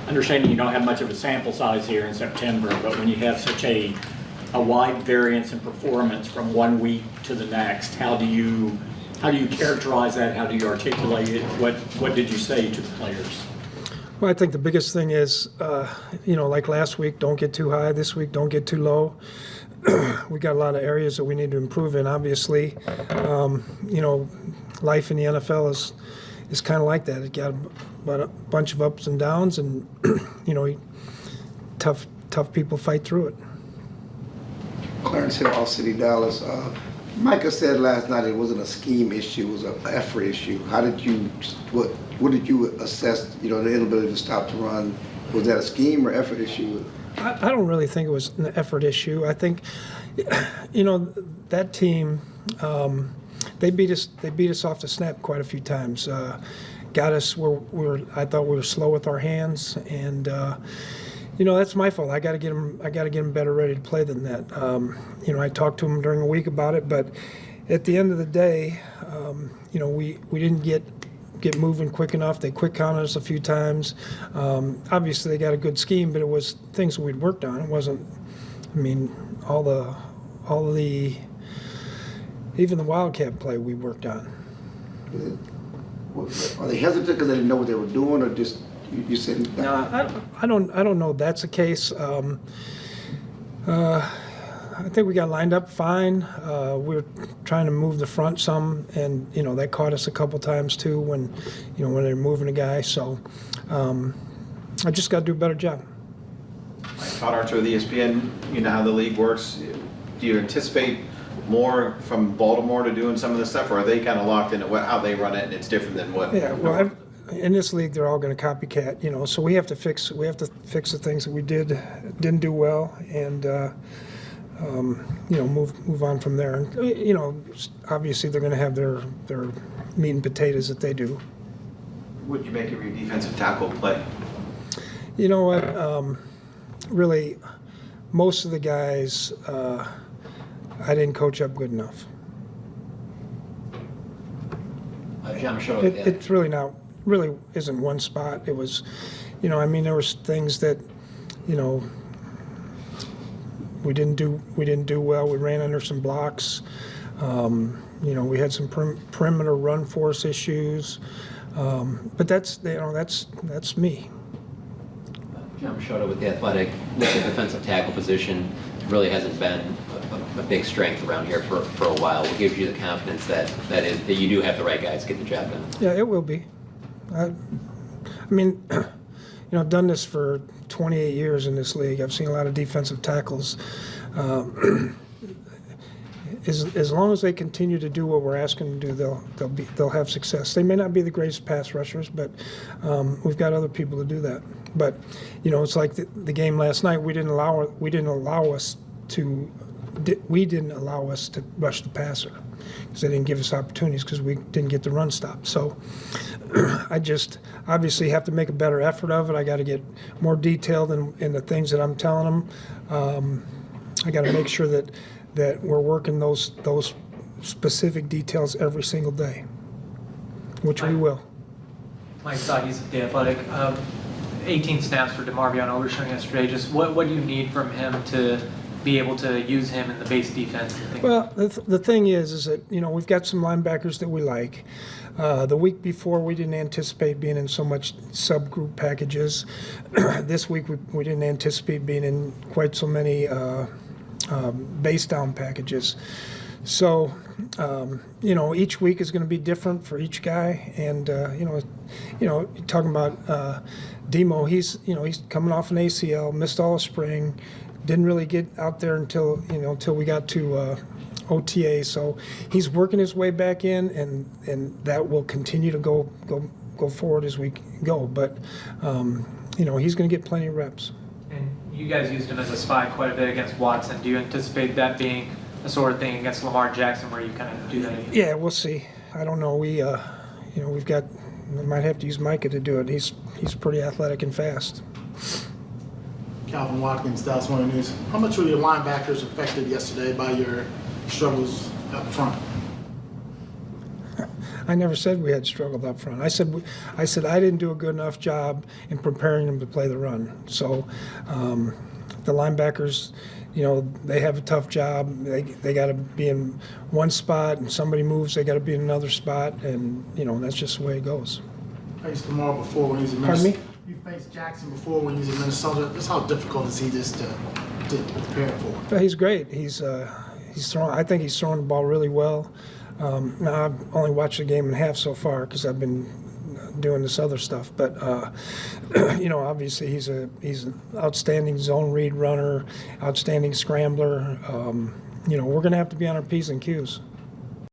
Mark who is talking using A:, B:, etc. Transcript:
A: understanding you don't have much of a sample size here in September, but when you have such a wide variance in performance from one week to the next, how do you characterize that? How do you articulate it? What did you say to the players?
B: Well, I think the biggest thing is, like last week, don't get too high. This week, don't get too low. We got a lot of areas that we need to improve in, obviously. Life in the NFL is kind of like that. It got a bunch of ups and downs, and, tough people fight through it.
C: Clarence Hill, All City, Dallas. Micah said last night it wasn't a scheme issue, it was an effort issue. How did you, what did you assess, the inability to stop the run? Was that a scheme or effort issue?
B: I don't really think it was an effort issue. I think, that team, they beat us off the snap quite a few times. Got us where I thought we were slow with our hands, and that's my fault. I got to get them better ready to play than that. I talked to them during the week about it, but at the end of the day, we didn't get moving quick enough. They quick counted us a few times. Obviously, they got a good scheme, but it was things we'd worked on. It wasn't. All the even the Wildcat play we worked on.
C: Are they hesitant because they didn't know what they were doing, or just you said?
B: No, I don't know if that's the case. I think we got lined up fine. We were trying to move the front some, and that caught us a couple times too when they're moving a guy. So I just got to do a better job.
D: Todd Archer with ESPN. You know how the league works. Do you anticipate more from Baltimore to doing some of this stuff, or are they kind of locked into how they run it, and it's different than what?
B: Yeah, well, in this league, they're all going to copycat. So we have to fix the things that we didn't do well, and move on from there. And obviously they're going to have their meat and potatoes that they do.
D: What did you make of your defensive tackle play?
B: You know what? Really, most of the guys, I didn't coach up good enough. It's really isn't one spot. It was, there was things that, we didn't do well. We ran under some blocks. We had some perimeter run force issues. But that's me.
E: John Machado with The Athletic. With the defensive tackle position, really hasn't been a big strength around here for a while. What gives you the confidence that you do have the right guys to get the job done?
B: Yeah, it will be. I've done this for 28 years in this league. I've seen a lot of defensive tackles. As long as they continue to do what we're asking them to do, they'll have success. They may not be the greatest pass rushers, but we've got other people to do that. But it's like the game last night. We didn't allow us to rush the passer because they didn't give us opportunities because we didn't get the run stop. So I just obviously have to make a better effort of it. I got to get more detailed in the things that I'm telling them. I got to make sure that we're working those specific details every single day, which we will.
F: Mike Sottis at The Athletic. 18 snaps for DeMarvion Overshown yesterday. Just what do you need from him to be able to use him in the base defense?
B: Well, the thing is that we've got some linebackers that we like. The week before, we didn't anticipate being in so much subgroup packages. This week, we didn't anticipate being in quite so many base down packages. So, each week is going to be different for each guy. And talking about Demo, he's coming off an ACL, missed all of spring, didn't really get out there until we got to OTA. So he's working his way back in, and that will continue to go forward as we go. But he's going to get plenty of reps.
F: And you guys used him as a spy quite a bit against Watson. Do you anticipate that being a sort of thing against Lamar Jackson where you kind of do that again?
B: Yeah, we'll see. I don't know. We might have to use Micah to do it. He's pretty athletic and fast.
G: Calvin Watkins, Dallas Morning News. How much were your linebackers affected yesterday by your struggles up front?
B: I never said we had struggled up front. I said I didn't do a good enough job in preparing them to play the run. So the linebackers, they have a tough job. They got to be in one spot, and somebody moves, they got to be in another spot, and that's just the way it goes.
G: Faced Lamar before when he was in
B: Pardon
G: Minnesota.
B: me?
G: You faced Jackson before when he was in Minnesota. Just how difficult is he just to prepare for?
B: But he's great. He's throwing. I think he's throwing the ball really well. Now I've only watched the game and a half so far because I've been doing this other stuff. But obviously he's an outstanding zone read runner, outstanding scrambler. We're going to have to be on our P's and Q's.